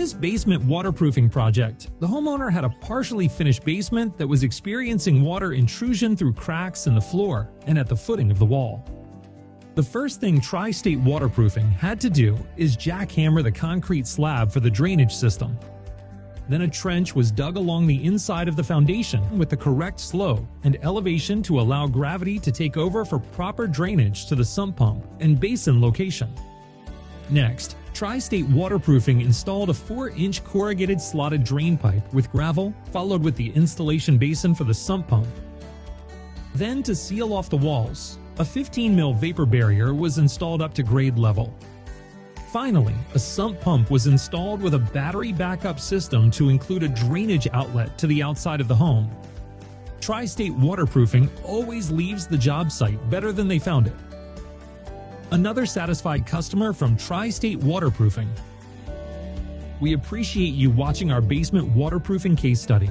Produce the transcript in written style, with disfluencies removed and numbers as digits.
this basement waterproofing project, the homeowner had a partially finished basement that was experiencing water intrusion through cracks in the floor and at the footing of the wall. The first thing Tri-State Waterproofing had to do is jackhammer the concrete slab for the drainage system. Then a trench was dug along the inside of the foundation with the correct slope and elevation to allow gravity to take over for proper drainage to the sump pump and basin location. Next, Tri-State Waterproofing installed a 4-inch corrugated slotted drain pipe with gravel, followed with the installation basin for the sump pump. Then, to seal off the walls, a 15 mil vapor barrier was installed up to grade level. Finally, a sump pump was installed with a battery backup system to include a drainage outlet to the outside of the home. Tri-State Waterproofing always leaves the job site better than they found it. Another satisfied customer from Tri-State Waterproofing. We appreciate you watching our basement waterproofing case study.